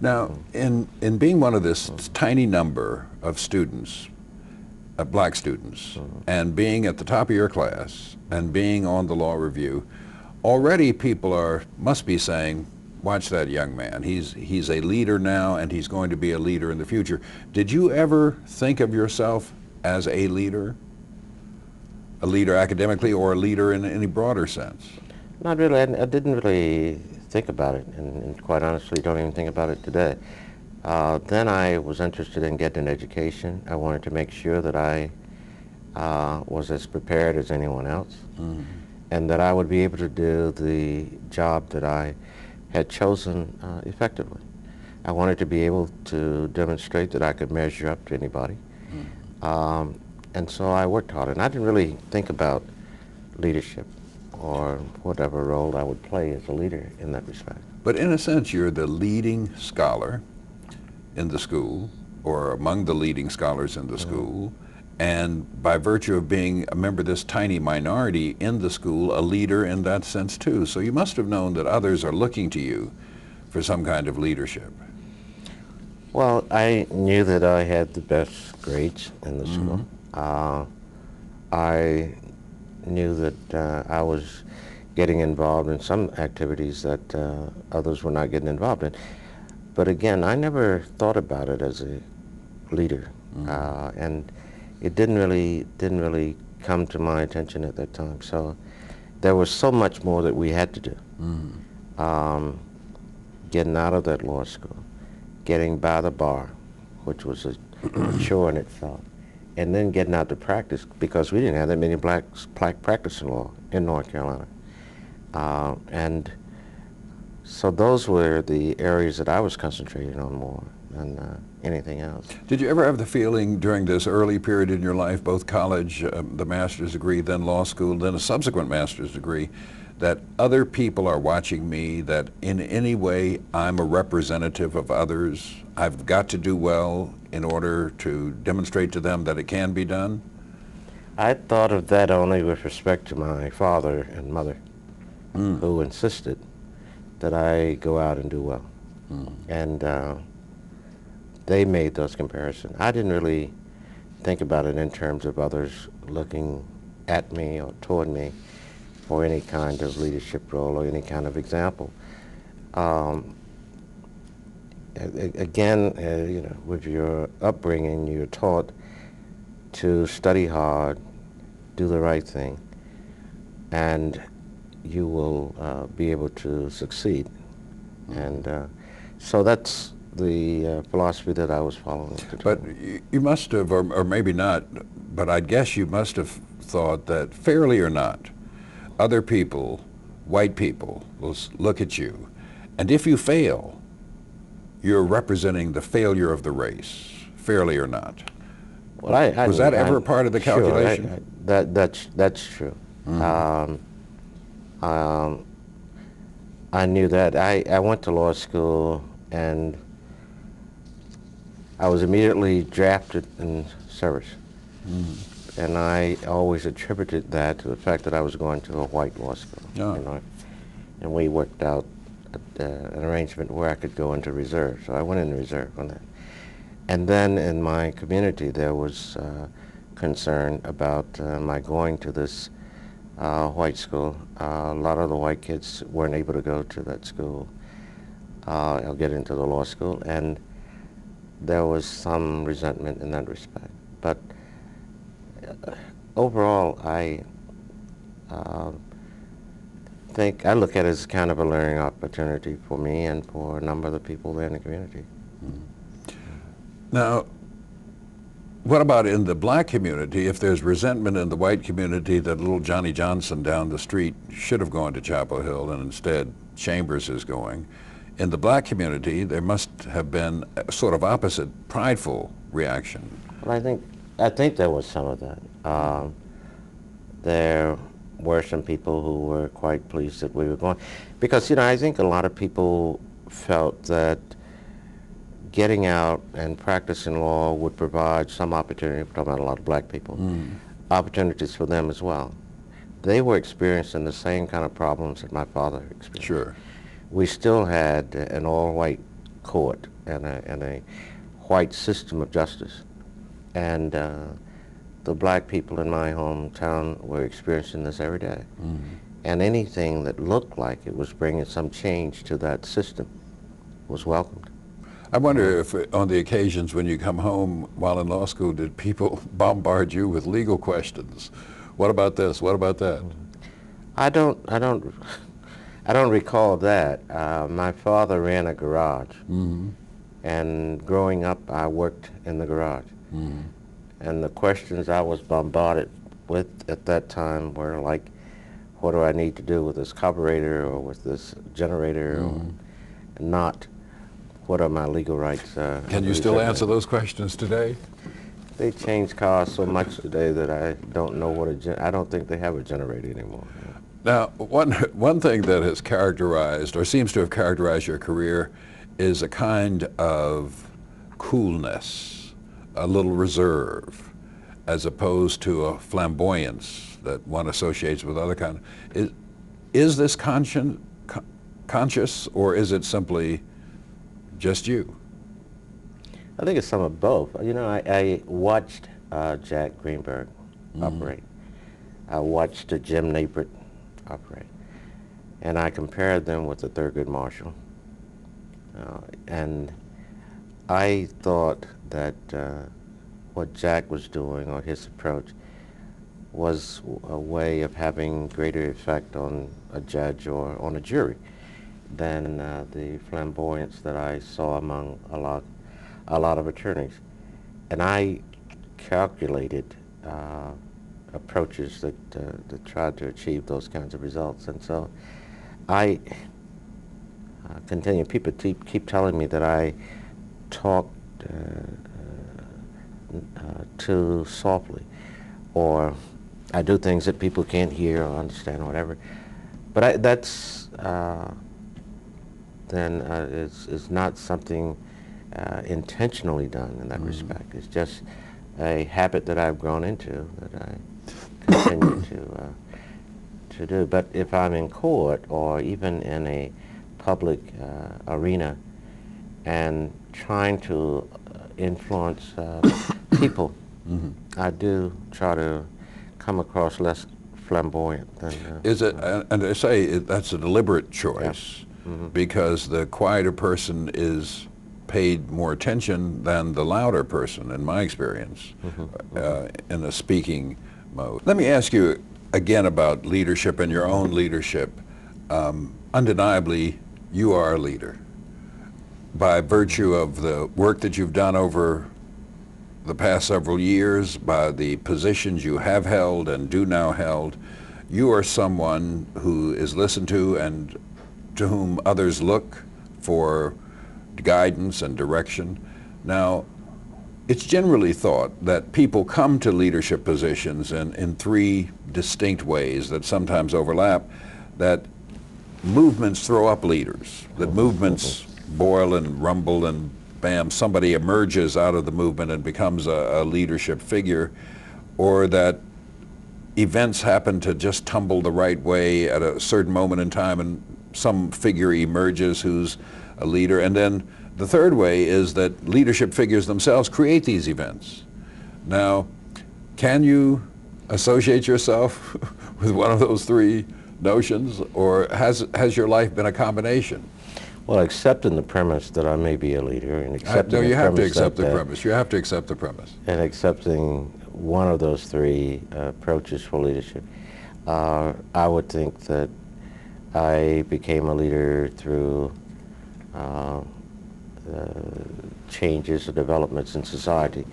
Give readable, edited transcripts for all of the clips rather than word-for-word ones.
Now, in being one of this tiny number of students, black students, and being at the top of your class, and being on the law review, already people must be saying, watch that young man. He's a leader now, and he's going to be a leader in the future. Did you ever think of yourself as a leader academically, or a leader in any broader sense? Not really. I didn't really think about it, and quite honestly, don't even think about it today. Then I was interested in getting an education. I wanted to make sure that I was as prepared as anyone else, and that I would be able to do the job that I had chosen effectively. I wanted to be able to demonstrate that I could measure up to anybody. And so I worked hard, and I didn't really think about leadership or whatever role I would play as a leader in that respect. But in a sense, you're the leading scholar in the school, or among the leading scholars in the school, and by virtue of being a member of this tiny minority in the school, a leader in that sense too. So you must have known that others are looking to you for some kind of leadership. Well, I knew that I had the best grades in the school. I knew that I was getting involved in some activities that others were not getting involved in. But again, I never thought about it as a leader, and it didn't really come to my attention at that time. So there was so much more that we had to do. Getting out of that law school, getting by the bar, which was a chore in itself, and then getting out to practice, because we didn't have that many blacks practicing law in North Carolina. And so those were the areas that I was concentrating on more than anything else. Did you ever have the feeling during this early period in your life, both college, the master's degree, then law school, then a subsequent master's degree, that other people are watching me, that in any way I'm a representative of others? I've got to do well in order to demonstrate to them that it can be done? I thought of that only with respect to my father and mother, who insisted that I go out and do well. And they made those comparisons. I didn't really think about it in terms of others looking at me or toward me for any kind of leadership role or any kind of example. Again, you know, with your upbringing, you're taught to study hard, do the right thing, and you will be able to succeed. And so that's the philosophy that I was following. But you must have, or maybe not, but I guess you must have thought that, fairly or not, other people, white people, will look at you, and if you fail, you're representing the failure of the race, fairly or not. Well, was that ever a part of the calculation? Sure, that's true. I knew that. I went to law school, and I was immediately drafted in service. And I always attributed that to the fact that I was going to a white law school. You know? And we worked out an arrangement where I could go into reserve. So I went into reserve on that. And then in my community, there was concern about my going to this white school. A lot of the white kids weren't able to go to that school or get into the law school, and there was some resentment in that respect. But overall, I think I look at it as kind of a learning opportunity for me and for a number of the people there in the community. Now, what about in the black community? If there's resentment in the white community that little Johnny Johnson down the street should have gone to Chapel Hill and instead Chambers is going, in the black community there must have been a sort of opposite, prideful reaction. Well, I think there was some of that. There were some people who were quite pleased that we were going, because, you know, I think a lot of people felt that getting out and practicing law would provide some opportunity. We're talking about a lot of black people, opportunities for them as well. They were experiencing the same kind of problems that my father experienced. Sure. We still had an all-white court and a white system of justice. And the black people in my hometown were experiencing this every day. And anything that looked like it was bringing some change to that system was welcomed. I wonder if on the occasions when you come home while in law school, did people bombard you with legal questions? What about this? What about that? I don't recall that. My father ran a garage, and growing up, I worked in the garage. And the questions I was bombarded with at that time were like, what do I need to do with this carburetor or with this generator, or not what are my legal rights. Can you still answer those questions today? They change cars so much today that I don't know what I don't think they have a generator anymore. Now, one thing that has characterized, or seems to have characterized your career, is a kind of coolness, a little reserve, as opposed to a flamboyance that one associates with other kind. Is this conscious, or is it simply just you? I think it's some of both. You know, I watched Jack Greenberg operate. I watched Jim Napert operate. And I compared them with the Thurgood Marshall. And I thought that what Jack was doing, or his approach, was a way of having greater effect on a judge or on a jury than the flamboyance that I saw among a lot of attorneys. And I calculated approaches that tried to achieve those kinds of results. And so I continue. People keep telling me that I talk too softly, or I do things that people can't hear or understand or whatever. But that's then is not something intentionally done in that respect. It's just a habit that I've grown into that I continue to do. But if I'm in court or even in a public arena and trying to influence people, I do try to come across less flamboyant than... Is it, and I say that's a deliberate choice, because the quieter person is paid more attention than the louder person, in my experience, in a speaking mode. Let me ask you again about leadership and your own leadership. Undeniably, you are a leader. By virtue of the work that you've done over the past several years, by the positions you have held and do now held, you are someone who is listened to and to whom others look for guidance and direction. Now, it's generally thought that people come to leadership positions in three distinct ways that sometimes overlap, that movements throw up leaders, that movements boil and rumble and bam, somebody emerges out of the movement and becomes a leadership figure, or that events happen to just tumble the right way at a certain moment in time and some figure emerges who's a leader. And then the third way is that leadership figures themselves create these events. Now, can you associate yourself with one of those three notions, or has your life been a combination? Well, accepting the premise that I may be a leader, and accepting no, you have to accept that, the premise. You have to accept the premise. And accepting one of those three approaches for leadership, I would think that I became a leader through changes or developments in society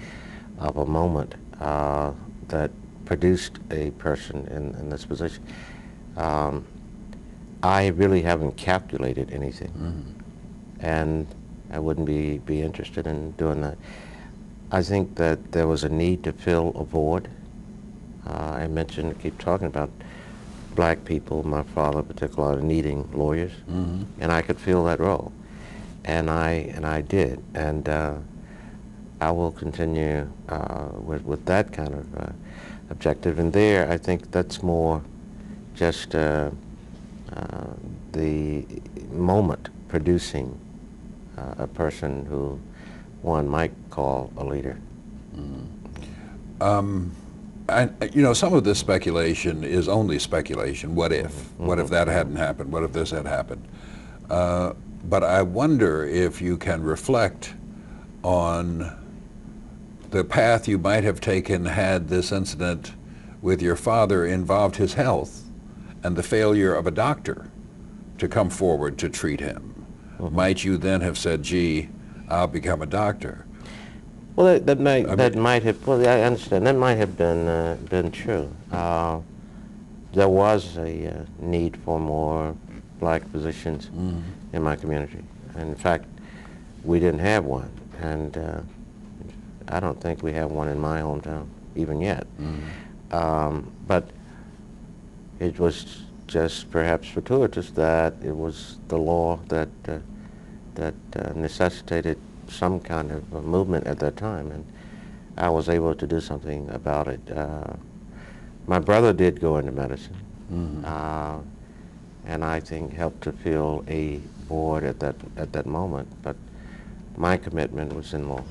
of a moment that produced a person in this position. I really haven't calculated anything, and I wouldn't be interested in doing that. I think that there was a need to fill a void. I keep talking about black people, my father in particular, needing lawyers, and I could fill that role, and I did, and I will continue with that kind of objective. And there, I think that's more just the moment producing a person who one might call a leader. You know, some of this speculation is only speculation. What if? What if that hadn't happened? What if this had happened? But I wonder if you can reflect on the path you might have taken had this incident with your father involved his health and the failure of a doctor to come forward to treat him. Might you then have said, gee, I'll become a doctor? Well, that might have. Well, I understand. That might have been true. There was a need for more black physicians in my community. And in fact, we didn't have one, and I don't think we have one in my hometown even yet. But it was just perhaps fortuitous that it was the law that necessitated some kind of a movement at that time, and I was able to do something about it. My brother did go into medicine, and I think helped to fill a void at that moment, but my commitment was in law.